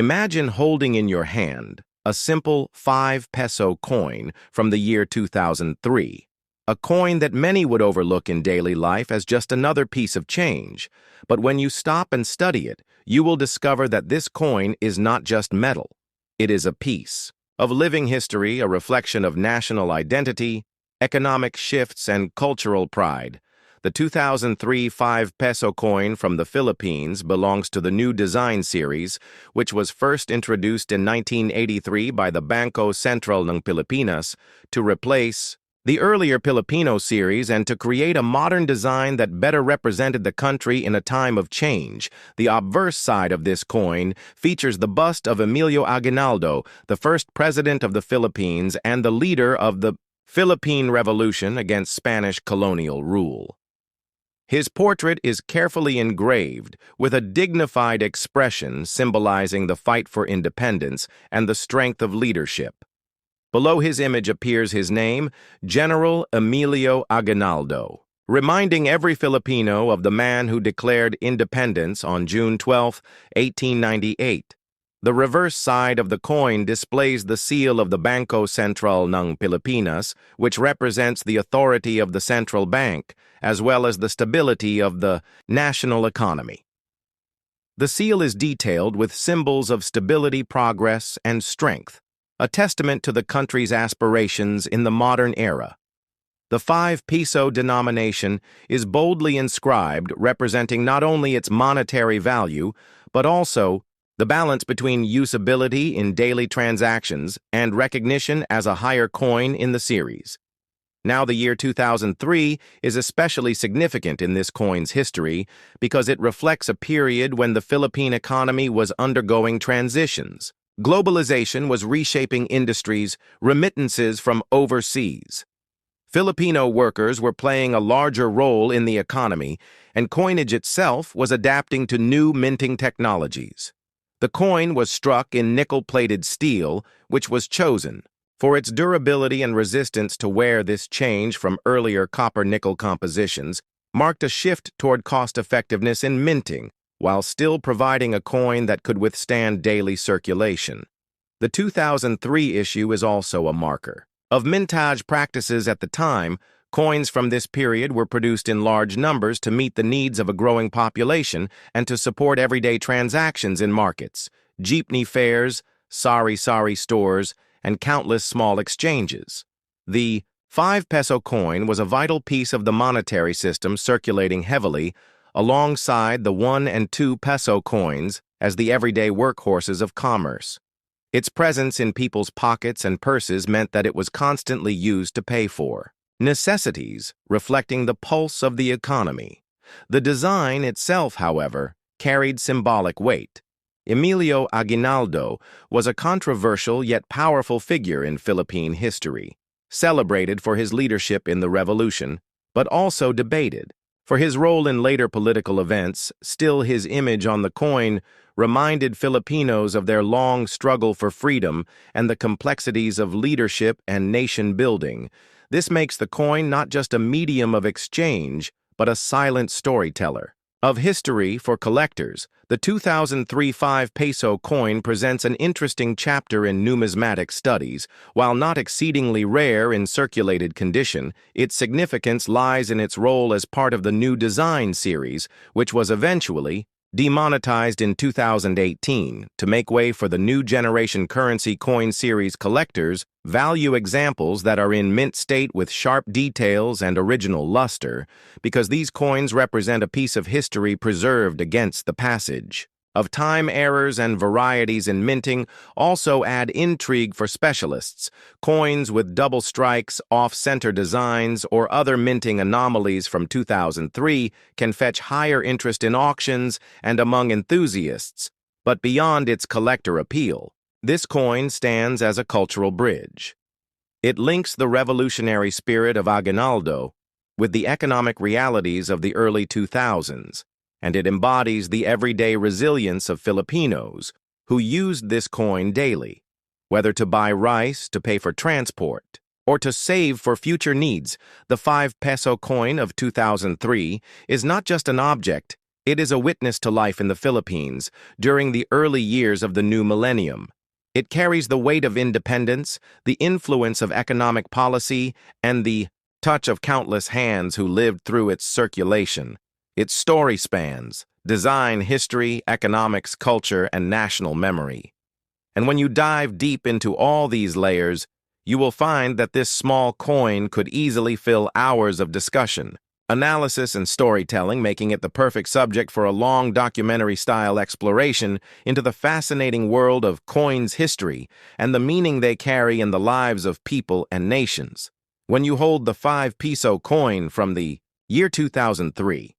Imagine holding in your hand a simple 5 peso coin from the year 2003, a coin that many would overlook in daily life as just another piece of change. But when you stop and study it, you will discover that this coin is not just metal. It is a piece of living history, a reflection of national identity, economic shifts, and cultural pride. The 2003 5 peso coin from the Philippines belongs to the new design series, which was first introduced in 1983 by the Bangko Sentral ng Pilipinas to replace the earlier Filipino series and to create a modern design that better represented the country in a time of change. The obverse side of this coin features the bust of Emilio Aguinaldo, the first president of the Philippines and the leader of the Philippine Revolution against Spanish colonial rule. His portrait is carefully engraved with a dignified expression symbolizing the fight for independence and the strength of leadership. Below his image appears his name, General Emilio Aguinaldo, reminding every Filipino of the man who declared independence on June 12, 1898. The reverse side of the coin displays the seal of the Bangko Sentral ng Pilipinas, which represents the authority of the central bank, as well as the stability of the national economy. The seal is detailed with symbols of stability, progress, and strength, a testament to the country's aspirations in the modern era. The 5 peso denomination is boldly inscribed, representing not only its monetary value, but also the balance between usability in daily transactions and recognition as a higher coin in the series. Now, the year 2003 is especially significant in this coin's history because it reflects a period when the Philippine economy was undergoing transitions. Globalization was reshaping industries, remittances from overseas. Filipino workers were playing a larger role in the economy, and coinage itself was adapting to new minting technologies. The coin was struck in nickel-plated steel, which was chosen for its durability and resistance to wear. This change from earlier copper-nickel compositions marked a shift toward cost-effectiveness in minting, while still providing a coin that could withstand daily circulation. The 2003 issue is also a marker of mintage practices at the time. Coins from this period were produced in large numbers to meet the needs of a growing population and to support everyday transactions in markets, jeepney fares, sari-sari stores, and countless small exchanges. The 5 peso coin was a vital piece of the monetary system, circulating heavily alongside the 1 and 2 peso coins as the everyday workhorses of commerce. Its presence in people's pockets and purses meant that it was constantly used to pay for necessities, reflecting the pulse of the economy. The design itself, however, carried symbolic weight. Emilio Aguinaldo was a controversial yet powerful figure in Philippine history, celebrated for his leadership in the revolution, but also debated for his role in later political events. Still, his image on the coin reminded Filipinos of their long struggle for freedom and the complexities of leadership and nation-building. This makes the coin not just a medium of exchange, but a silent storyteller of history for collectors. The 2003 5 peso coin presents an interesting chapter in numismatic studies. While not exceedingly rare in circulated condition, its significance lies in its role as part of the new design series, which was eventually demonetized in 2018 to make way for the new generation currency coin series. Collectors value examples that are in mint state with sharp details and original luster, because these coins represent a piece of history preserved against the passage of time. Errors and varieties in minting also add intrigue for specialists. Coins with double strikes, off-center designs, or other minting anomalies from 2003 can fetch higher interest in auctions and among enthusiasts. But beyond its collector appeal, this coin stands as a cultural bridge. It links the revolutionary spirit of Aguinaldo with the economic realities of the early 2000s, and it embodies the everyday resilience of Filipinos who used this coin daily, whether to buy rice, to pay for transport, or to save for future needs. The 5 peso coin of 2003 is not just an object, It is a witness to life in the Philippines during the early years of the new millennium. It carries the weight of independence, the influence of economic policy, and the touch of countless hands who lived through its circulation. Its story spans design, history, economics, culture, and national memory. And when you dive deep into all these layers, you will find that this small coin could easily fill hours of discussion, analysis, and storytelling, making it the perfect subject for a long documentary-style exploration into the fascinating world of coins' history and the meaning they carry in the lives of people and nations. When you hold the 5 peso coin from the year 2003,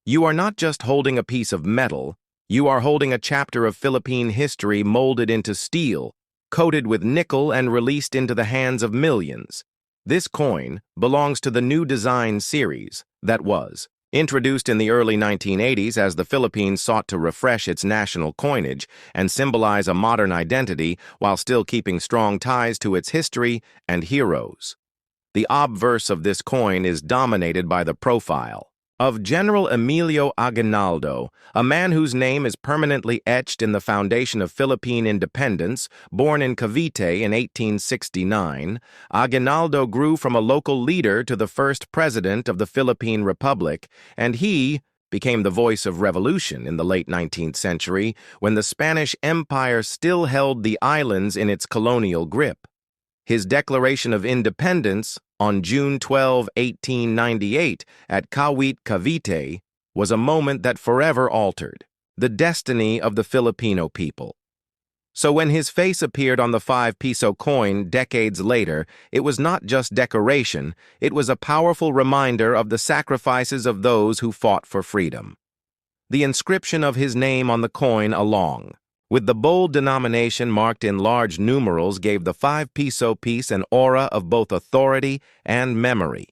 you are not just holding a piece of metal, you are holding a chapter of Philippine history molded into steel, coated with nickel, and released into the hands of millions. This coin belongs to the new design series that was introduced in the early 1980s as the Philippines sought to refresh its national coinage and symbolize a modern identity while still keeping strong ties to its history and heroes. The obverse of this coin is dominated by the profile of General Emilio Aguinaldo, a man whose name is permanently etched in the foundation of Philippine independence. Born in Cavite in 1869, Aguinaldo grew from a local leader to the first president of the Philippine Republic, and he became the voice of revolution in the late 19th century when the Spanish Empire still held the islands in its colonial grip. His Declaration of Independence on June 12, 1898, at Kawit, Cavite, was a moment that forever altered the destiny of the Filipino people. So when his face appeared on the 5 peso coin decades later, it was not just decoration, it was a powerful reminder of the sacrifices of those who fought for freedom. The inscription of his name on the coin along with the bold denomination marked in large numerals gave the 5 peso piece an aura of both authority and memory.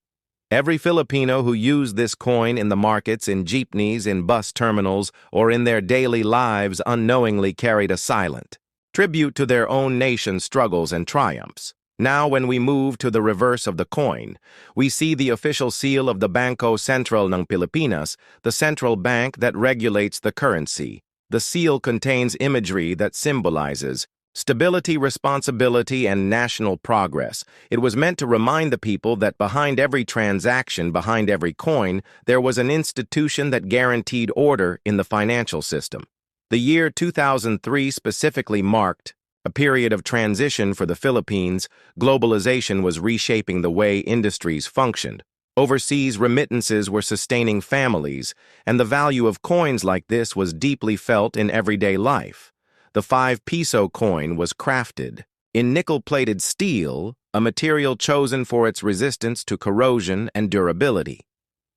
Every Filipino who used this coin in the markets, in jeepneys, in bus terminals, or in their daily lives unknowingly carried a silent tribute to their own nation's struggles and triumphs. Now, when we move to the reverse of the coin, we see the official seal of the Bangko Sentral ng Pilipinas, the central bank that regulates the currency. The seal contains imagery that symbolizes stability, responsibility, and national progress. It was meant to remind the people that behind every transaction, behind every coin, there was an institution that guaranteed order in the financial system. The year 2003 specifically marked a period of transition for the Philippines. Globalization was reshaping the way industries functioned. Overseas remittances were sustaining families, and the value of coins like this was deeply felt in everyday life. The 5 peso coin was crafted in nickel-plated steel, a material chosen for its resistance to corrosion and durability.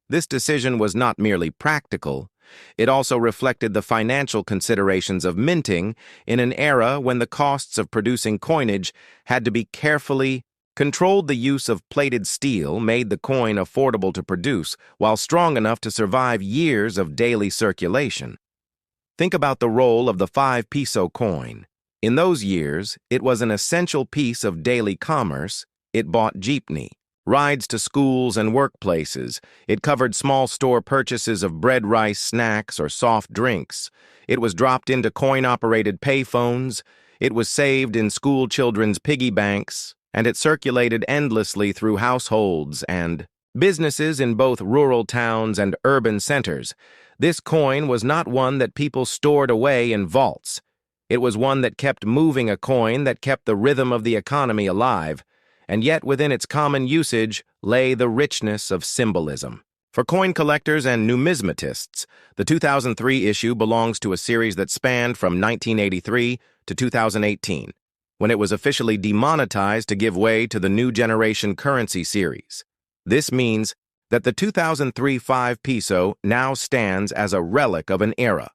This decision was not merely practical, it also reflected the financial considerations of minting in an era when the costs of producing coinage had to be carefully controlled. The use of plated steel made the coin affordable to produce while strong enough to survive years of daily circulation. Think about the role of the 5 peso coin. In those years, it was an essential piece of daily commerce. It bought jeepney rides to schools and workplaces. It covered small store purchases of bread, rice, snacks, or soft drinks. It was dropped into coin-operated payphones. It was saved in school children's piggy banks, and it circulated endlessly through households and businesses in both rural towns and urban centers. This coin was not one that people stored away in vaults. It was one that kept moving, a coin that kept the rhythm of the economy alive, and yet within its common usage lay the richness of symbolism. For coin collectors and numismatists, the 2003 issue belongs to a series that spanned from 1983 to 2018, when it was officially demonetized to give way to the new generation currency series. This means that the 2003 5 peso now stands as a relic of an era.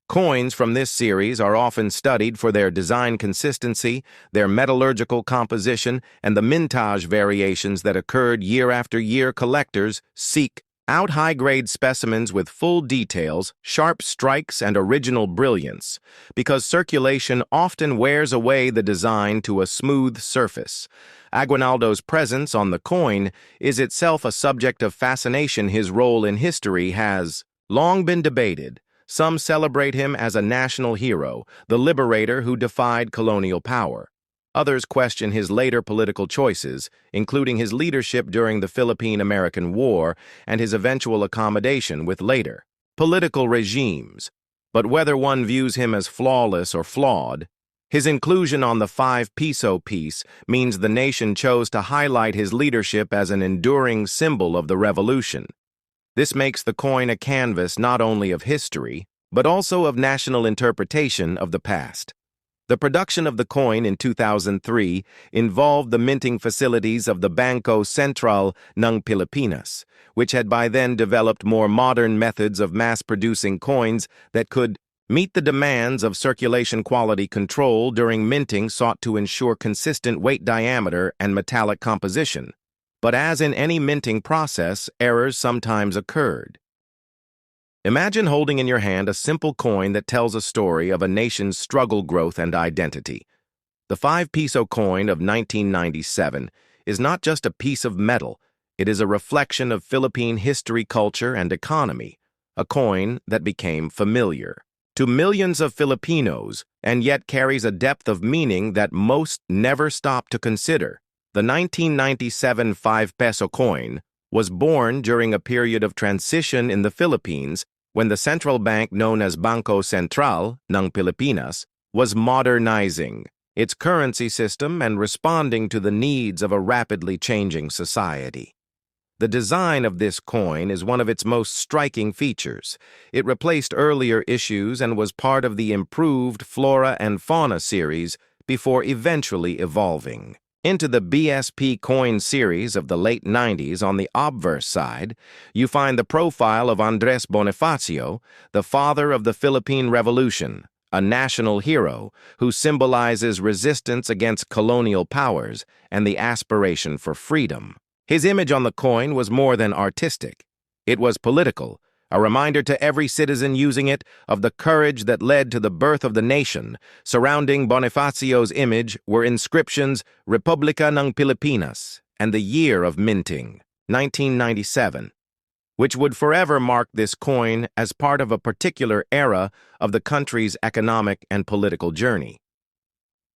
Coins from this series are often studied for their design consistency, their metallurgical composition, and the mintage variations that occurred year after year. Collectors seek out high-grade specimens with full details, sharp strikes, and original brilliance, because circulation often wears away the design to a smooth surface. Aguinaldo's presence on the coin is itself a subject of fascination. His role in history has Long been debated, some celebrate him as a national hero, the liberator who defied colonial power. Others question his later political choices, including his leadership during the Philippine-American War and his eventual accommodation with later political regimes. But whether one views him as flawless or flawed, his inclusion on the 5 Piso piece means the nation chose to highlight his leadership as an enduring symbol of the revolution. This makes the coin a canvas not only of history, but also of national interpretation of the past. The production of the coin in 2003 involved the minting facilities of the Bangko Sentral ng Pilipinas, which had by then developed more modern methods of mass-producing coins that could meet the demands of circulation quality control during minting sought to ensure consistent weight diameter and metallic composition. But as in any minting process, errors sometimes occurred. Imagine holding in your hand a simple coin that tells a story of a nation's struggle, growth, and identity. The 5 Piso coin of 1997 is not just a piece of metal, it is a reflection of Philippine history, culture, and economy, a coin that became familiar to millions of Filipinos and yet carries a depth of meaning that most never stop to consider. The 1997 5 Peso coin was born during a period of transition in the Philippines when the central bank known as Bangko Sentral ng Pilipinas was modernizing its currency system and responding to the needs of a rapidly changing society. The design of this coin is one of its most striking features. It replaced earlier issues and was part of the improved Flora and Fauna series before eventually evolving into the BSP coin series of the late 90s. On the obverse side, you find the profile of Andres Bonifacio, the father of the Philippine Revolution, a national hero who symbolizes resistance against colonial powers and the aspiration for freedom. His image on the coin was more than artistic. It was political, a reminder to every citizen using it of the courage that led to the birth of the nation. Surrounding Bonifacio's image were inscriptions Republika ng Pilipinas and the year of minting, 1997, which would forever mark this coin as part of a particular era of the country's economic and political journey.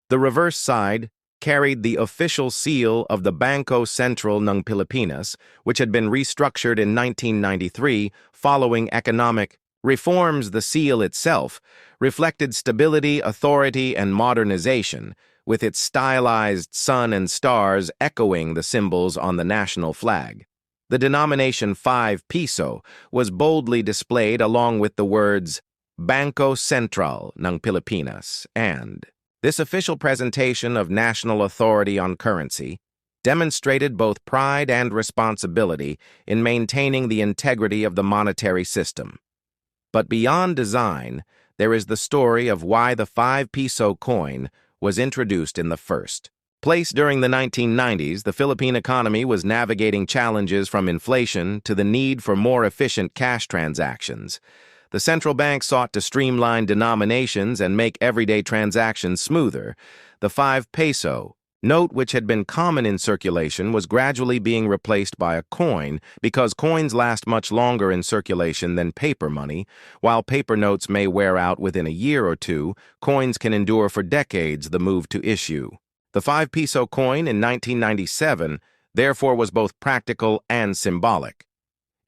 The reverse side carried the official seal of the Bangko Sentral ng Pilipinas, which had been restructured in 1993 following economic reforms. The seal itself reflected stability, authority, and modernization, with its stylized sun and stars echoing the symbols on the national flag. The denomination 5 Piso was boldly displayed along with the words Bangko Sentral ng Pilipinas and this official presentation of national authority on currency demonstrated both pride and responsibility in maintaining the integrity of the monetary system. But beyond design, there is the story of why the 5 Piso coin was introduced in the first place. During the 1990s, the Philippine economy was navigating challenges from inflation to the need for more efficient cash transactions. The central bank sought to streamline denominations and make everyday transactions smoother. The 5 Peso note, which had been common in circulation, was gradually being replaced by a coin because coins last much longer in circulation than paper money. While paper notes may wear out within a year or two, coins can endure for decades. The move to issue the 5 Piso coin in 1997, therefore, was both practical and symbolic.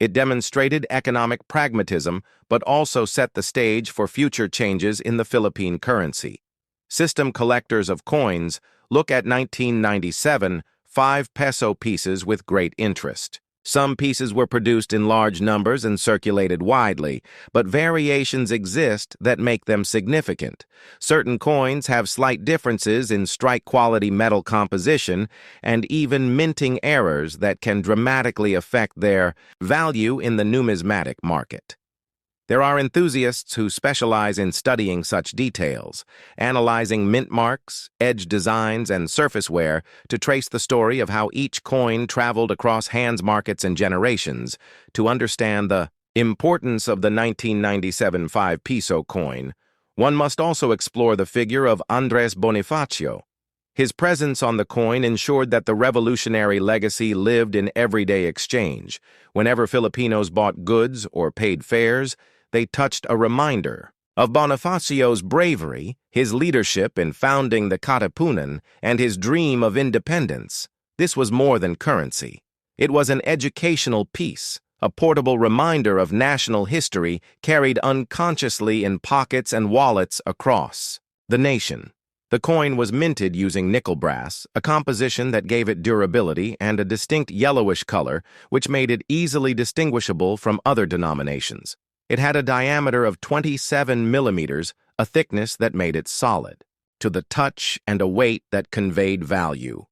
It demonstrated economic pragmatism, but also set the stage for future changes in the Philippine currency. System collectors of coins look at 1997 5 Peso pieces with great interest. Some pieces were produced in large numbers and circulated widely, but variations exist that make them significant. Certain coins have slight differences in strike-quality metal composition and even minting errors that can dramatically affect their value in the numismatic market. There are enthusiasts who specialize in studying such details, analyzing mint marks, edge designs, and surface wear to trace the story of how each coin traveled across hands, markets, and generations. To understand the importance of the 1997 5 Piso coin, one must also explore the figure of Andres Bonifacio. His presence on the coin ensured that the revolutionary legacy lived in everyday exchange. Whenever Filipinos bought goods or paid fares, they touched a reminder of Bonifacio's bravery, his leadership in founding the Katipunan, and his dream of independence. This was more than currency. It was an educational piece, a portable reminder of national history carried unconsciously in pockets and wallets across the nation. The coin was minted using nickel brass, a composition that gave it durability and a distinct yellowish color, which made it easily distinguishable from other denominations. It had a diameter of 27 millimeters, a thickness that made it solid, to the touch and a weight that conveyed value.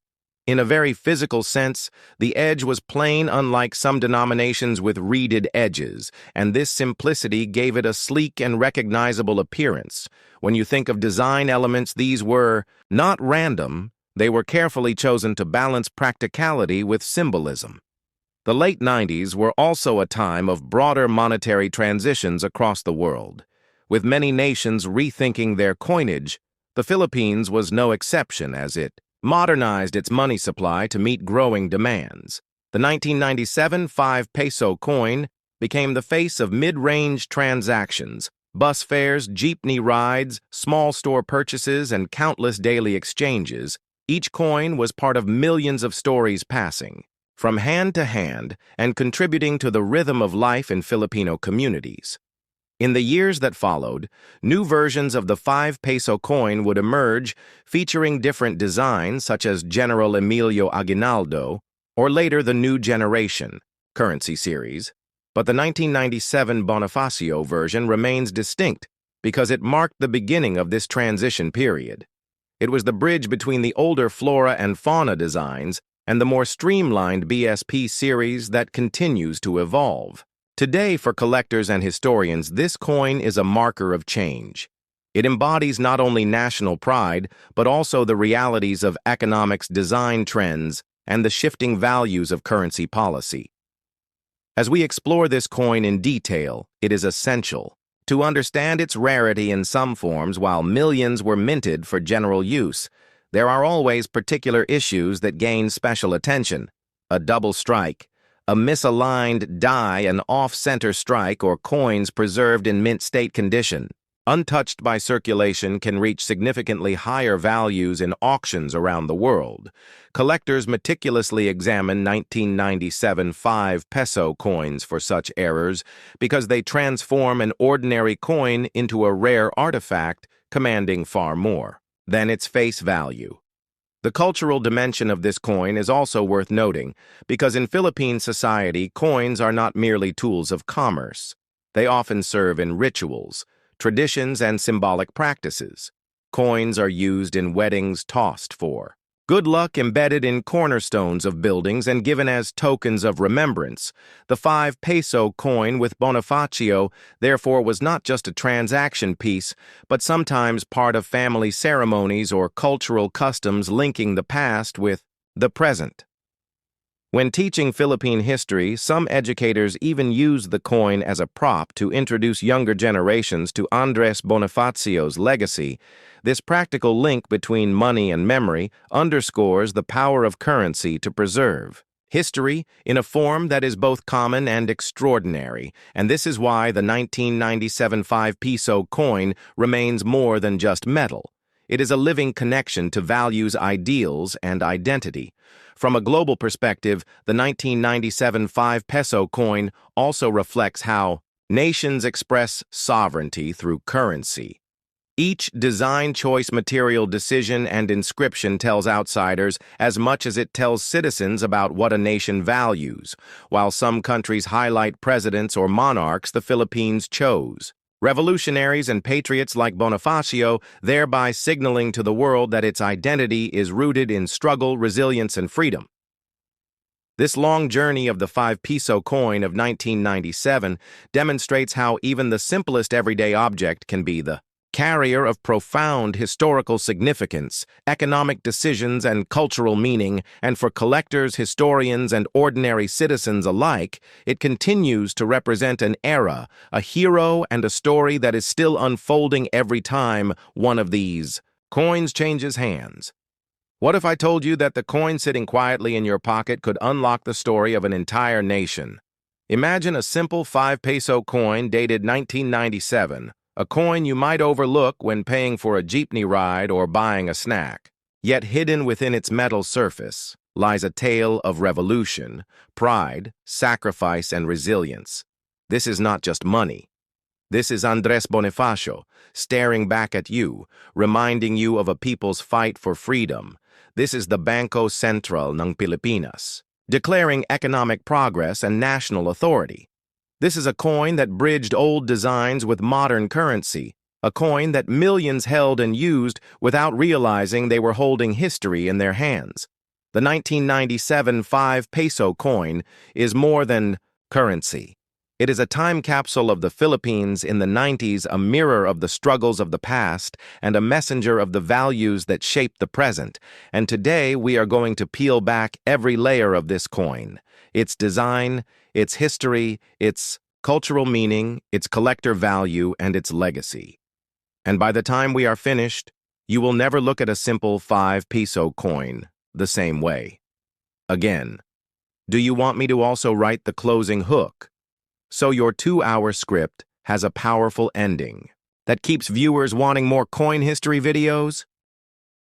In a very physical sense, the edge was plain, unlike some denominations with reeded edges, and this simplicity gave it a sleek and recognizable appearance. When you think of design elements, these were not random. They were carefully chosen to balance practicality with symbolism. The late 90s were also a time of broader monetary transitions across the world. With many nations rethinking their coinage, the Philippines was no exception as it modernized its money supply to meet growing demands. The 1997 5-peso coin became the face of mid-range transactions, bus fares, jeepney rides, small store purchases, and countless daily exchanges. Each coin was part of millions of stories passing from hand to hand and contributing to the rhythm of life in Filipino communities. In the years that followed, new versions of the 5-peso coin would emerge, featuring different designs such as General Emilio Aguinaldo, or later the New Generation currency series. But the 1997 Bonifacio version remains distinct because it marked the beginning of this transition period. It was the bridge between the older flora and fauna designs and the more streamlined BSP series that continues to evolve. Today, for collectors and historians, this coin is a marker of change. It embodies not only national pride, but also the realities of economics, design trends, and the shifting values of currency policy. As we explore this coin in detail, it is essential to understand its rarity in some forms. While millions were minted for general use, there are always particular issues that gain special attention. A double strike, a misaligned die, an off-center strike, or coins preserved in mint state condition, untouched by circulation, can reach significantly higher values in auctions around the world. Collectors meticulously examine 1997 5-peso coins for such errors because they transform an ordinary coin into a rare artifact commanding far more than its face value. The cultural dimension of this coin is also worth noting because in Philippine society, coins are not merely tools of commerce. They often serve in rituals, traditions, and symbolic practices. Coins are used in weddings, tossed for good luck, embedded in cornerstones of buildings, and given as tokens of remembrance. The 5-peso coin with Bonifacio, therefore, was not just a transaction piece, but sometimes part of family ceremonies or cultural customs linking the past with the present. When teaching Philippine history, some educators even use the coin as a prop to introduce younger generations to Andres Bonifacio's legacy. This practical link between money and memory underscores the power of currency to preserve history in a form that is both common and extraordinary, and this is why the 1997 5-peso coin remains more than just metal. It is a living connection to values, ideals, and identity. From a global perspective, the 1997 5-peso coin also reflects how nations express sovereignty through currency. Each design choice, material decision, and inscription tells outsiders as much as it tells citizens about what a nation values. While some countries highlight presidents or monarchs, the Philippines chose revolutionaries and patriots like Bonifacio, thereby signaling to the world that its identity is rooted in struggle, resilience, and freedom. This long journey of the 5-peso coin of 1997 demonstrates how even the simplest everyday object can be the carrier of profound historical significance, economic decisions, and cultural meaning, and for collectors, historians, and ordinary citizens alike, it continues to represent an era, a hero, and a story that is still unfolding every time one of these coins changes hands. What if I told you that the coin sitting quietly in your pocket could unlock the story of an entire nation? Imagine a simple 5 peso coin dated 1997, a coin you might overlook when paying for a jeepney ride or buying a snack. Yet hidden within its metal surface lies a tale of revolution, pride, sacrifice, and resilience. This is not just money. This is Andres Bonifacio, staring back at you, reminding you of a people's fight for freedom. This is the Bangko Sentral ng Pilipinas, declaring economic progress and national authority. This is a coin that bridged old designs with modern currency, a coin that millions held and used without realizing they were holding history in their hands. The 1997 5 peso coin is more than currency. It is a time capsule of the Philippines in the 90s, a mirror of the struggles of the past, and a messenger of the values that shaped the present. And today we are going to peel back every layer of this coin. Its design, its history, its cultural meaning, its collector value, and its legacy. And by the time we are finished, you will never look at a simple 5 peso coin the same way. Again, do you want me to also write the closing hook? So your 2-hour script has a powerful ending that keeps viewers wanting more coin history videos?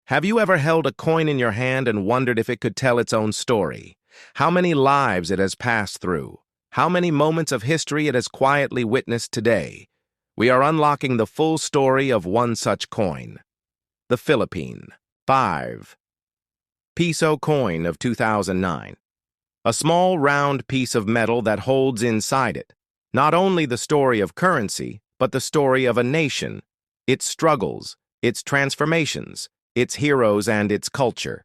Have you ever held a coin in your hand and wondered if it could tell its own story? How many lives it has passed through? How many moments of history it has quietly witnessed today? We are unlocking the full story of one such coin. The Philippine 5 peso coin of 2009. A small, round piece of metal that holds inside it not only the story of currency, but the story of a nation, its struggles, its transformations, its heroes, and its culture.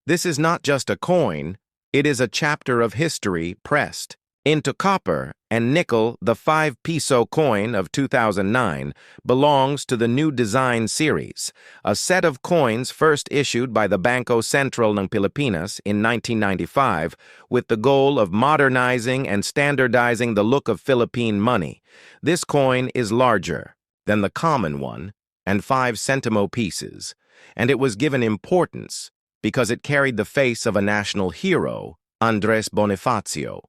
This is not just a coin, it is a chapter of history pressed into copper and nickel. The 5 peso coin of 2009 belongs to the new design series, a set of coins first issued by the Bangko Sentral ng Pilipinas in 1995 with the goal of modernizing and standardizing the look of Philippine money. This coin is larger than the common one and 5 centimo pieces, and it was given importance because it carried the face of a national hero, Andres Bonifacio.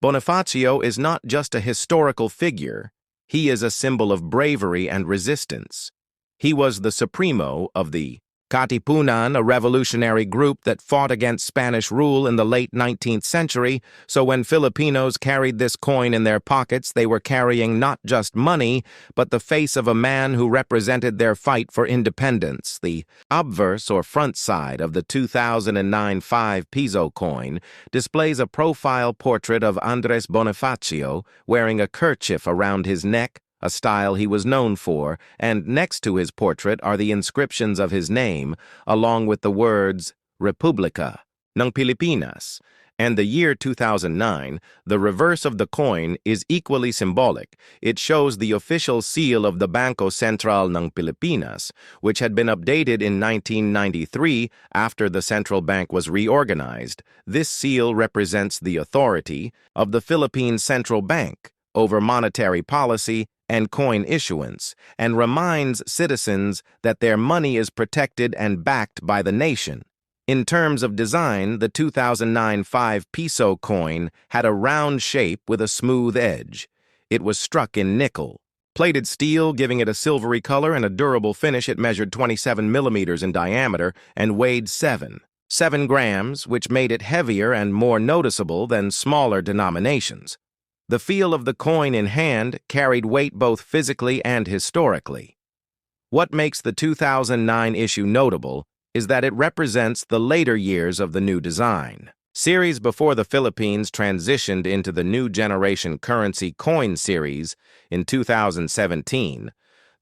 Bonifacio is not just a historical figure, he is a symbol of bravery and resistance. He was the supremo of the Katipunan, a revolutionary group that fought against Spanish rule in the late 19th century, so when Filipinos carried this coin in their pockets, they were carrying not just money, but the face of a man who represented their fight for independence. The obverse or front side of the 2009 5 peso coin displays a profile portrait of Andres Bonifacio wearing a kerchief around his neck, a style he was known for, and next to his portrait are the inscriptions of his name, along with the words Republika ng Pilipinas, and the year 2009. The reverse of the coin is equally symbolic. It shows the official seal of the Bangko Sentral ng Pilipinas, which had been updated in 1993 after the central bank was reorganized. This seal represents the authority of the Philippine Central Bank over monetary policy and coin issuance, and reminds citizens that their money is protected and backed by the nation. In terms of design, the 2009 5 peso coin had a round shape with a smooth edge. It was struck in nickel, plated steel giving it a silvery color and a durable finish. It measured 27 millimeters in diameter and weighed 7 grams, which made it heavier and more noticeable than smaller denominations. The feel of the coin in hand carried weight both physically and historically. What makes the 2009 issue notable is that it represents the later years of the new design series before the Philippines transitioned into the new generation currency coin series in 2017.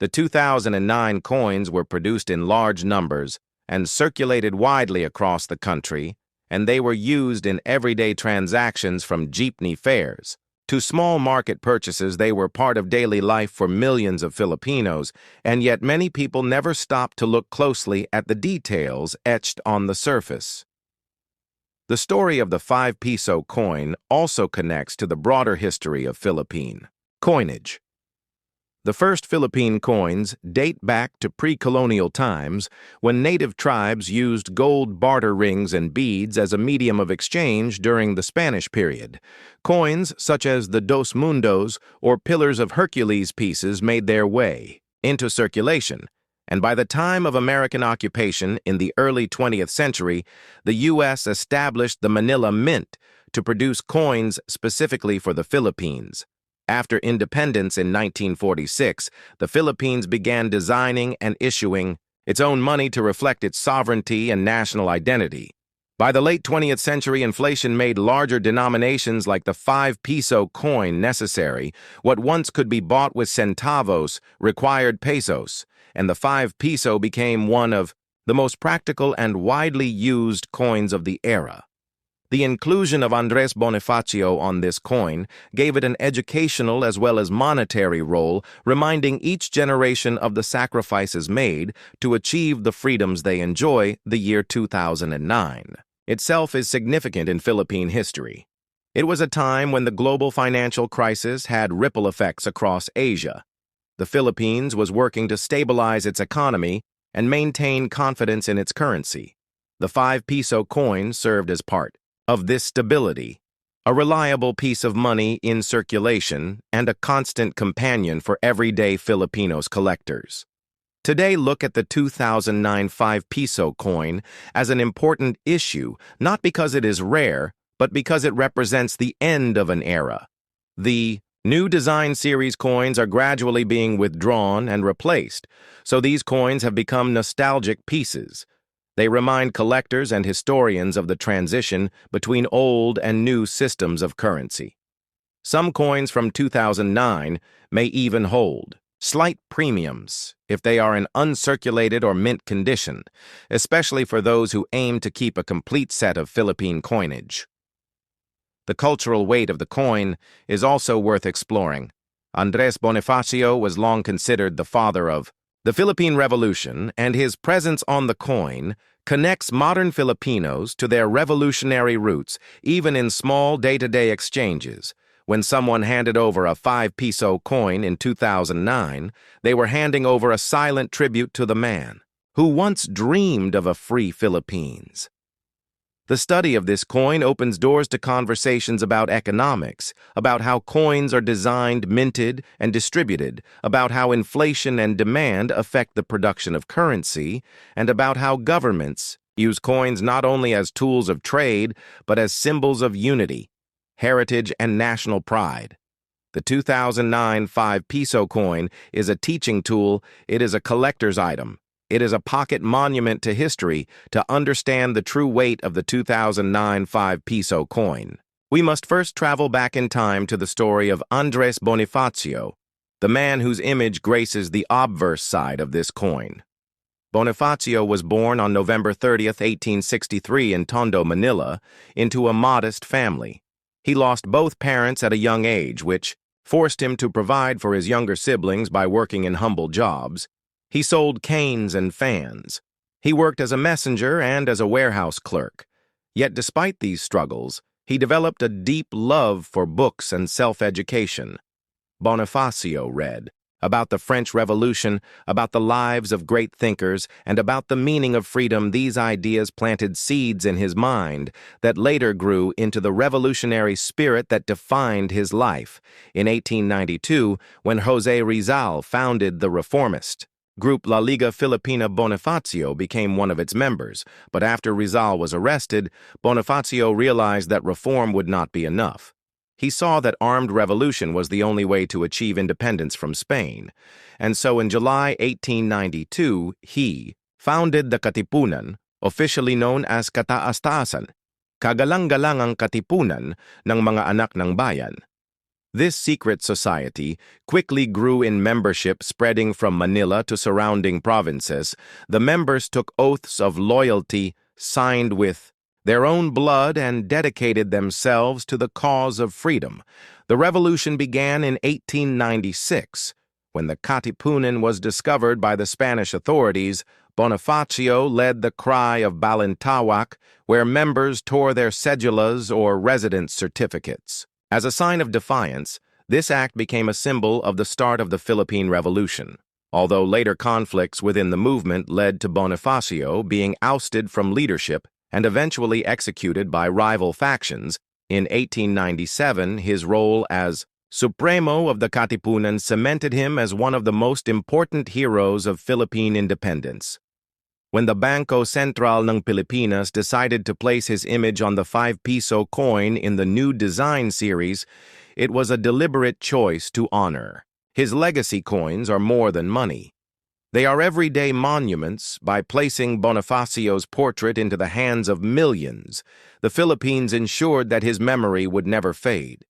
The 2009 coins were produced in large numbers and circulated widely across the country, and they were used in everyday transactions from jeepney fares to small market purchases. They were part of daily life for millions of Filipinos, and yet many people never stopped to look closely at the details etched on the surface. The story of the 5 peso coin also connects to the broader history of Philippine coinage. The first Philippine coins date back to pre-colonial times when native tribes used gold barter rings and beads as a medium of exchange during the Spanish period. Coins such as the Dos Mundos or Pillars of Hercules pieces made their way into circulation, and by the time of American occupation in the early 20th century, the U.S. established the Manila Mint to produce coins specifically for the Philippines. After independence in 1946, the Philippines began designing and issuing its own money to reflect its sovereignty and national identity. By the late 20th century, inflation made larger denominations like the 5 peso coin necessary. What once could be bought with centavos required pesos, and the 5 peso became one of the most practical and widely used coins of the era. The inclusion of Andres Bonifacio on this coin gave it an educational as well as monetary role, reminding each generation of the sacrifices made to achieve the freedoms they enjoy. The year 2009 itself is significant in Philippine history. It was a time when the global financial crisis had ripple effects across Asia. The Philippines was working to stabilize its economy and maintain confidence in its currency. The 5 peso coin served as part of this stability, a reliable piece of money in circulation and a constant companion for everyday Filipinos collectors. Today, look at the 2009 5 peso coin as an important issue, not because it is rare, but because it represents the end of an era. The new design series coins are gradually being withdrawn and replaced, so these coins have become nostalgic pieces. They remind collectors and historians of the transition between old and new systems of currency. Some coins from 2009 may even hold slight premiums if they are in uncirculated or mint condition, especially for those who aim to keep a complete set of Philippine coinage. The cultural weight of the coin is also worth exploring. Andres Bonifacio was long considered the father of the Philippine Revolution, and his presence on the coin connects modern Filipinos to their revolutionary roots, even in small day-to-day exchanges. When someone handed over a 5 peso coin in 2009, they were handing over a silent tribute to the man who once dreamed of a free Philippines. The study of this coin opens doors to conversations about economics, about how coins are designed, minted, and distributed, about how inflation and demand affect the production of currency, and about how governments use coins not only as tools of trade, but as symbols of unity, heritage, and national pride. The 2009 5 peso coin is a teaching tool. It is a collector's item. It is a pocket monument to history. To understand the true weight of the 2009 5 peso coin, we must first travel back in time to the story of Andres Bonifacio, the man whose image graces the obverse side of this coin. Bonifacio was born on November 30th, 1863 in Tondo, Manila, into a modest family. He lost both parents at a young age, which forced him to provide for his younger siblings by working in humble jobs. He sold canes and fans. He worked as a messenger and as a warehouse clerk. Yet despite these struggles, he developed a deep love for books and self-education. Bonifacio read about the French Revolution, about the lives of great thinkers, and about the meaning of freedom. These ideas planted seeds in his mind that later grew into the revolutionary spirit that defined his life. In 1892, when José Rizal founded the Reformist group La Liga Filipina, Bonifacio became one of its members, but after Rizal was arrested, Bonifacio realized that reform would not be enough. He saw that armed revolution was the only way to achieve independence from Spain, and so in July 1892, he founded the Katipunan, officially known as Kataas-taasan, Kagalang-galangang Katipunan ng mga anak ng bayan. This secret society quickly grew in membership, spreading from Manila to surrounding provinces. The members took oaths of loyalty, signed with their own blood, and dedicated themselves to the cause of freedom. The revolution began in 1896. When the Katipunan was discovered by the Spanish authorities, Bonifacio led the cry of Balintawak, where members tore their cedulas or residence certificates. As a sign of defiance, This act became a symbol of the start of the Philippine Revolution, although later conflicts within the movement led to Bonifacio being ousted from leadership and eventually executed by rival factions. In 1897, his role as Supremo of the Katipunan cemented him as one of the most important heroes of Philippine independence. When the Bangko Sentral ng Pilipinas decided to place his image on the 5-piso coin in the new design series, it was a deliberate choice to honor. His legacy coins are more than money. They are everyday monuments. By placing Bonifacio's portrait into the hands of millions, the Philippines ensured that his memory would never fade.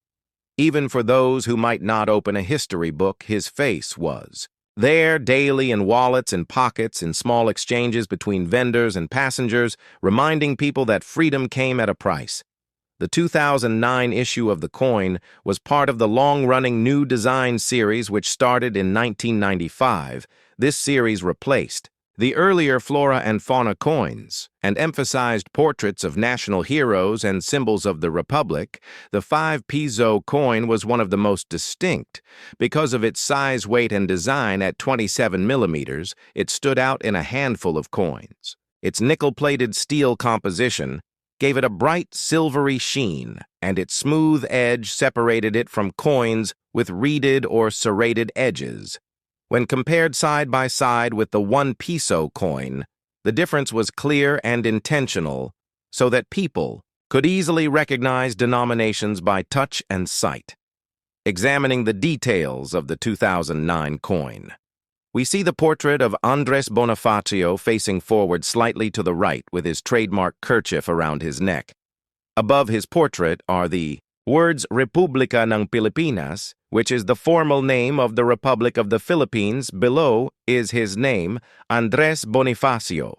Even for those who might not open a history book, his face was there daily in wallets and pockets, in small exchanges between vendors and passengers, reminding people that freedom came at a price. The 2009 issue of the coin was part of the long-running New Design series which started in 1995. This series replaced the earlier Flora and Fauna coins and emphasized portraits of national heroes and symbols of the Republic. The 5-piso coin was one of the most distinct. Because of its size, weight, and design at 27 millimeters, it stood out in a handful of coins. Its nickel-plated steel composition gave it a bright silvery sheen, and its smooth edge separated it from coins with reeded or serrated edges. When compared side by side with the 1-piso coin, the difference was clear and intentional, so that people could easily recognize denominations by touch and sight. Examining the details of the 2009 coin, we see the portrait of Andres Bonifacio facing forward slightly to the right with his trademark kerchief around his neck. Above his portrait are the words Republika ng Pilipinas, which is the formal name of the Republic of the Philippines. Below is his name, Andres Bonifacio.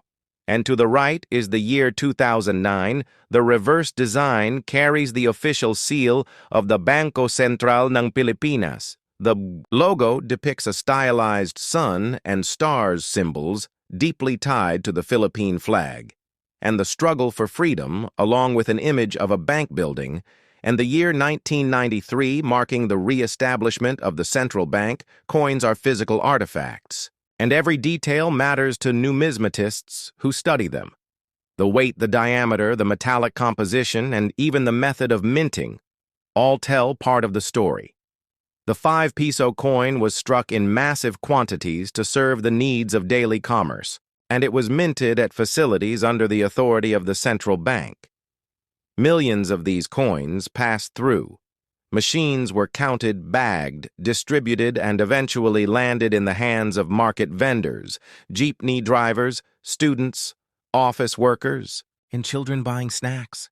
And to the right is the year 2009. The reverse design carries the official seal of the Bangko Sentral ng Pilipinas. The logo depicts a stylized sun and stars symbols deeply tied to the Philippine flag, and the struggle for freedom, along with an image of a bank building, and the year 1993 marking the re-establishment of the central bank. Coins are physical artifacts, and every detail matters to numismatists who study them. The weight, the diameter, the metallic composition, and even the method of minting all tell part of the story. The 5-piso coin was struck in massive quantities to serve the needs of daily commerce, and it was minted at facilities under the authority of the central bank. Millions of these coins passed through. Machines were counted, bagged, distributed, and eventually landed in the hands of market vendors, jeepney drivers, students, office workers, and children buying snacks.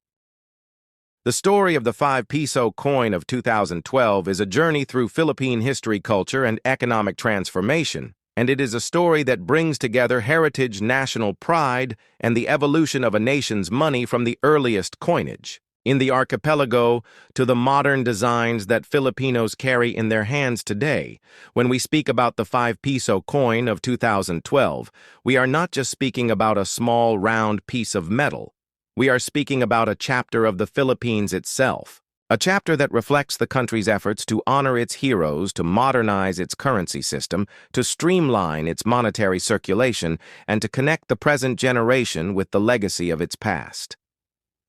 The story of the 5-piso coin of 2012 is a journey through Philippine history, culture, and economic transformation, and it is a story that brings together heritage, national pride, and the evolution of a nation's money from the earliest coinage in the archipelago to the modern designs that Filipinos carry in their hands today. When we speak about the 5-piso coin of 2012, we are not just speaking about a small, round piece of metal. We are speaking about a chapter of the Philippines itself, a chapter that reflects the country's efforts to honor its heroes, to modernize its currency system, to streamline its monetary circulation, and to connect the present generation with the legacy of its past.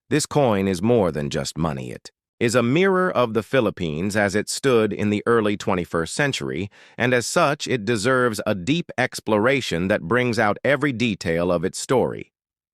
This coin is more than just money. It is a mirror of the Philippines as it stood in the early 21st century, and as such, it deserves a deep exploration that brings out every detail of its story.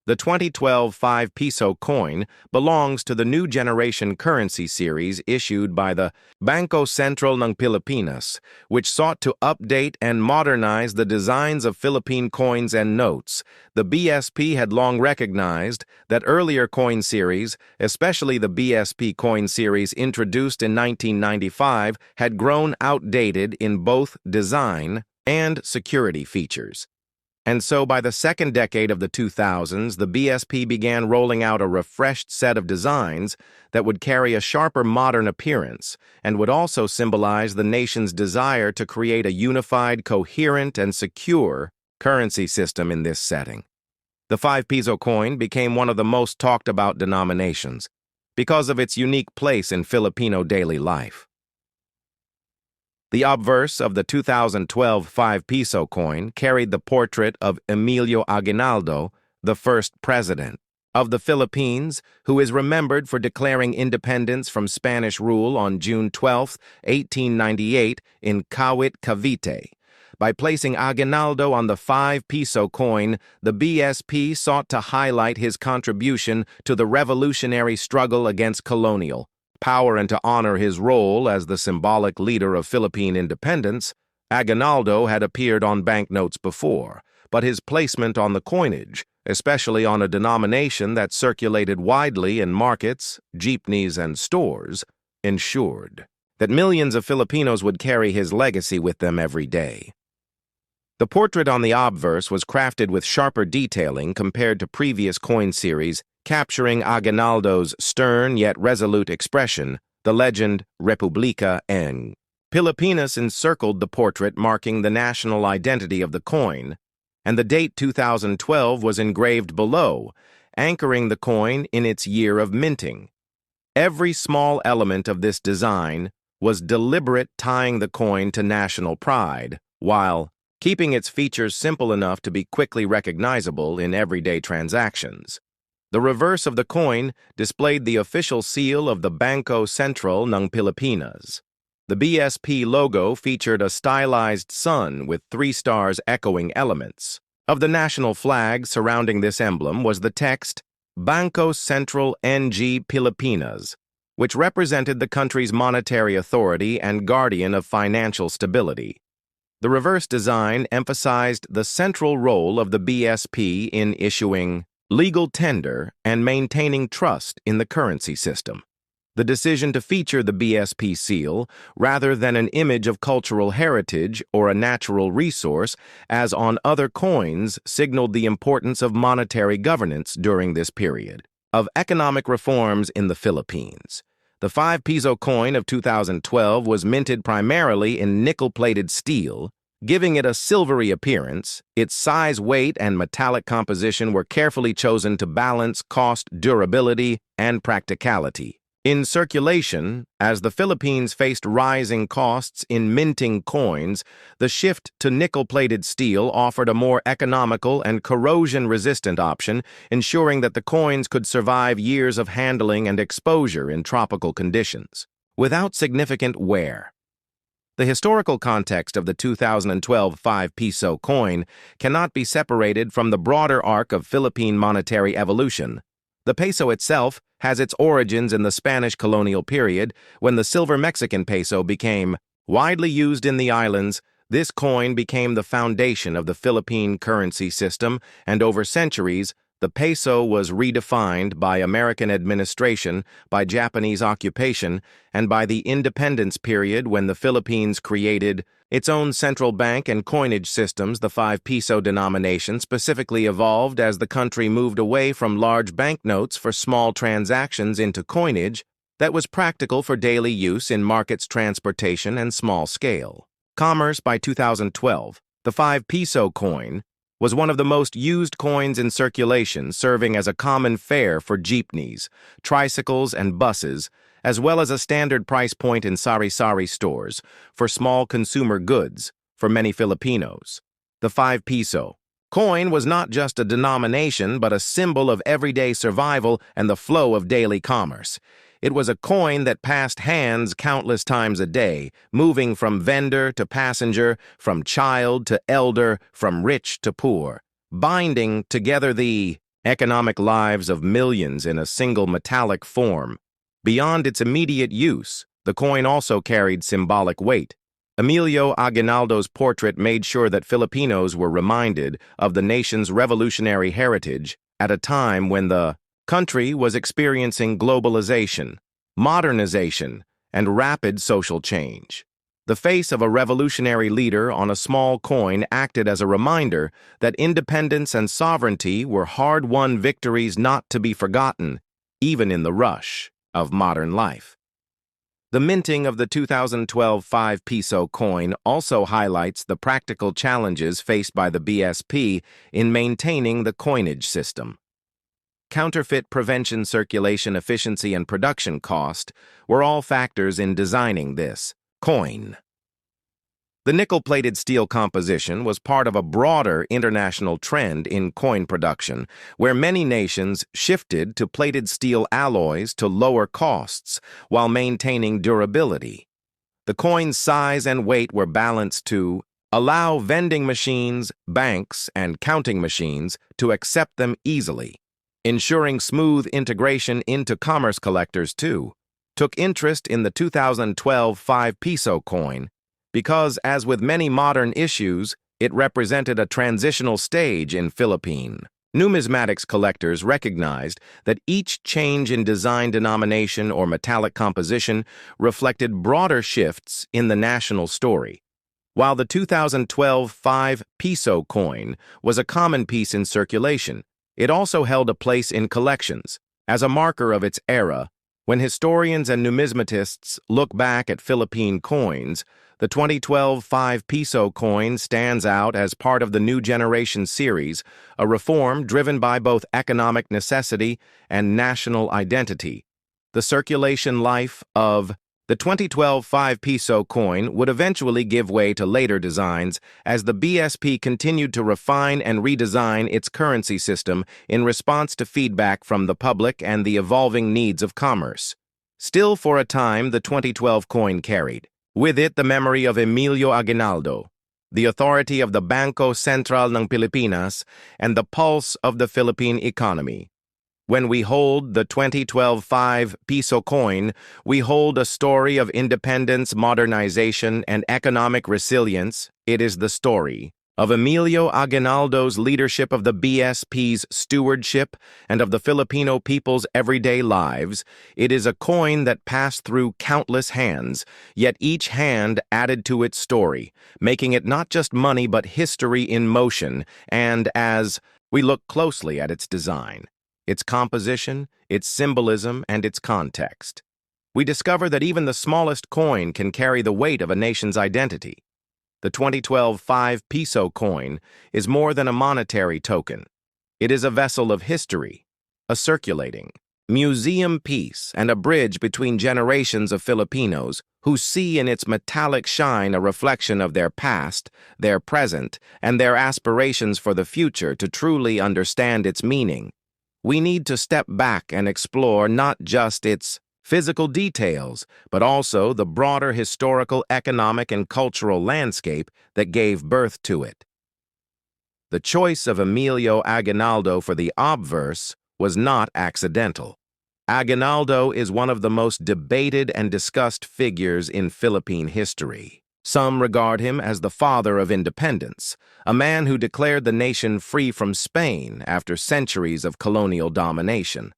The 2012 5-piso coin belongs to the new generation currency series issued by the Bangko Sentral ng Pilipinas, which sought to update and modernize the designs of Philippine coins and notes. The BSP had long recognized that earlier coin series, especially the BSP coin series introduced in 1995, had grown outdated in both design and security features. And so by the second decade of the 2000s, the BSP began rolling out a refreshed set of designs that would carry a sharper modern appearance and would also symbolize the nation's desire to create a unified, coherent, and secure currency system in this setting. The 5-piso coin became one of the most talked about denominations because of its unique place in Filipino daily life. The obverse of the 2012 5 peso coin carried the portrait of Emilio Aguinaldo, the first president of the Philippines, who is remembered for declaring independence from Spanish rule on June 12, 1898, in Kawit, Cavite. By placing Aguinaldo on the 5 peso coin, the BSP sought to highlight his contribution to the revolutionary struggle against colonial power and to honor his role as the symbolic leader of Philippine independence. Aguinaldo had appeared on banknotes before, but his placement on the coinage, especially on a denomination that circulated widely in markets, jeepneys, and stores, ensured that millions of Filipinos would carry his legacy with them every day. The portrait on the obverse was crafted with sharper detailing compared to previous coin series, capturing Aguinaldo's stern yet resolute expression. The legend Republica en Pilipinas encircled the portrait, marking the national identity of the coin, and the date 2012 was engraved below, anchoring the coin in its year of minting. Every small element of this design was deliberate, tying the coin to national pride, while keeping its features simple enough to be quickly recognizable in everyday transactions. The reverse of the coin displayed the official seal of the Bangko Sentral ng Pilipinas. The BSP logo featured a stylized sun with 3 stars echoing elements. Of the national flag surrounding this emblem was the text, Bangko Sentral ng Pilipinas, which represented the country's monetary authority and guardian of financial stability. The reverse design emphasized the central role of the BSP in issuing legal tender and maintaining trust in the currency system. The decision to feature the BSP seal, rather than an image of cultural heritage or a natural resource, as on other coins, signaled the importance of monetary governance during this period of economic reforms in the Philippines. The 5 peso coin of 2012 was minted primarily in nickel-plated steel, giving it a silvery appearance. Its size, weight, and metallic composition were carefully chosen to balance cost, durability, and practicality. In circulation, as the Philippines faced rising costs in minting coins, the shift to nickel-plated steel offered a more economical and corrosion-resistant option, ensuring that the coins could survive years of handling and exposure in tropical conditions without significant wear. The historical context of the 2012 5 peso coin cannot be separated from the broader arc of Philippine monetary evolution. The peso itself has its origins in the Spanish colonial period, when the silver Mexican peso became widely used in the islands. This coin became the foundation of the Philippine currency system, and over centuries, the peso was redefined by American administration, by Japanese occupation, and by the independence period when the Philippines created its own central bank and coinage systems. The 5 peso denomination specifically evolved as the country moved away from large banknotes for small transactions into coinage that was practical for daily use in markets, transportation, and small-scale commerce. By 2012, the 5 peso coin was one of the most used coins in circulation, serving as a common fare for jeepneys, tricycles, and buses, as well as a standard price point in sari-sari stores for small consumer goods for many Filipinos. The 5 peso coin was not just a denomination, but a symbol of everyday survival and the flow of daily commerce. It was a coin that passed hands countless times a day, moving from vendor to passenger, from child to elder, from rich to poor, binding together the economic lives of millions in a single metallic form. Beyond its immediate use, the coin also carried symbolic weight. Emilio Aguinaldo's portrait made sure that Filipinos were reminded of the nation's revolutionary heritage at a time when the country was experiencing globalization, modernization, and rapid social change. The face of a revolutionary leader on a small coin acted as a reminder that independence and sovereignty were hard-won victories not to be forgotten, even in the rush of modern life. The minting of the 2012 5 peso coin also highlights the practical challenges faced by the BSP in maintaining the coinage system. Counterfeit prevention, circulation efficiency, and production cost were all factors in designing this coin. The nickel-plated steel composition was part of a broader international trend in coin production, where many nations shifted to plated steel alloys to lower costs while maintaining durability. The coin's size and weight were balanced to allow vending machines, banks, and counting machines to accept them easily, ensuring smooth integration into commerce collectors too. Took interest in the 2012 5 Piso coin because, as with many modern issues, it represented a transitional stage in Philippine. Numismatics collectors recognized that each change in design denomination or metallic composition reflected broader shifts in the national story. While the 2012 5 Piso coin was a common piece in circulation, it also held a place in collections as a marker of its era. When historians and numismatists look back at Philippine coins, the 2012 5 Piso coin stands out as part of the New Generation series, a reform driven by both economic necessity and national identity. The circulation life of the 2012 5 Piso coin would eventually give way to later designs as the BSP continued to refine and redesign its currency system in response to feedback from the public and the evolving needs of commerce. Still, for a time, the 2012 coin carried with it the memory of Emilio Aguinaldo, the authority of the Bangko Sentral ng Pilipinas, and the pulse of the Philippine economy. When we hold the 2012 5 Piso coin, we hold a story of independence, modernization, and economic resilience. It is the story of Emilio Aguinaldo's leadership, of the BSP's stewardship, and of the Filipino people's everyday lives. It is a coin that passed through countless hands, yet each hand added to its story, making it not just money but history in motion. And as we look closely at its design, its composition, its symbolism, and its context, we discover that even the smallest coin can carry the weight of a nation's identity. The 2012 5 Piso coin is more than a monetary token. It is a vessel of history, a circulating museum piece, and a bridge between generations of Filipinos who see in its metallic shine a reflection of their past, their present, and their aspirations for the future. To truly understand its meaning, we need to step back and explore not just its physical details, but also the broader historical, economic, and cultural landscape that gave birth to it. The choice of Emilio Aguinaldo for the obverse was not accidental. Aguinaldo is one of the most debated and discussed figures in Philippine history. Some regard him as the father of independence, a man who declared the nation free from Spain after centuries of colonial domination.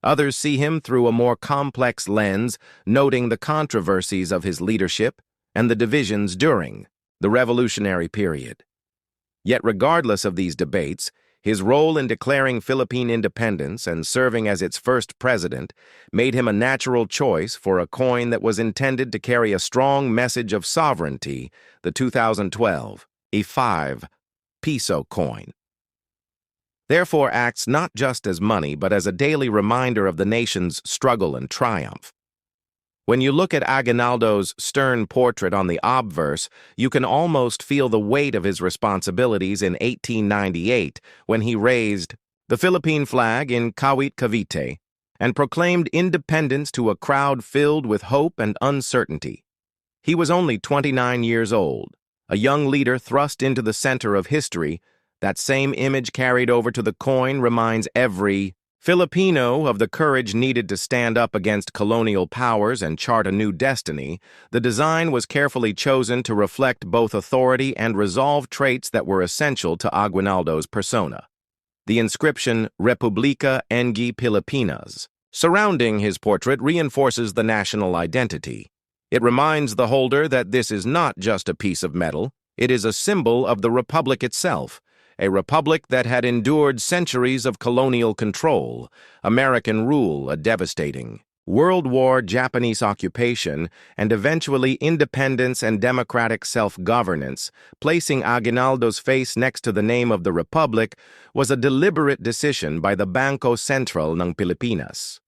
Others see him through a more complex lens, noting the controversies of his leadership and the divisions during the revolutionary period. Yet regardless of these debates, his role in declaring Philippine independence and serving as its first president made him a natural choice for a coin that was intended to carry a strong message of sovereignty, the 2012 5 Piso coin. Therefore acts not just as money, but as a daily reminder of the nation's struggle and triumph. When you look at Aguinaldo's stern portrait on the obverse, you can almost feel the weight of his responsibilities in 1898 when he raised the Philippine flag in Kawit, Cavite and proclaimed independence to a crowd filled with hope and uncertainty. He was only 29 years old, a young leader thrust into the center of history. That same image carried over to the coin reminds every Filipino of the courage needed to stand up against colonial powers and chart a new destiny. The design was carefully chosen to reflect both authority and resolve, traits that were essential to Aguinaldo's persona. The inscription Republica ng Pilipinas surrounding his portrait reinforces the national identity. It reminds the holder that this is not just a piece of metal, it is a symbol of the republic itself. A republic that had endured centuries of colonial control, American rule, a devastating World War, Japanese occupation, and eventually independence and democratic self-governance. Placing Aguinaldo's face next to the name of the republic was a deliberate decision by the Bangko Sentral ng Pilipinas.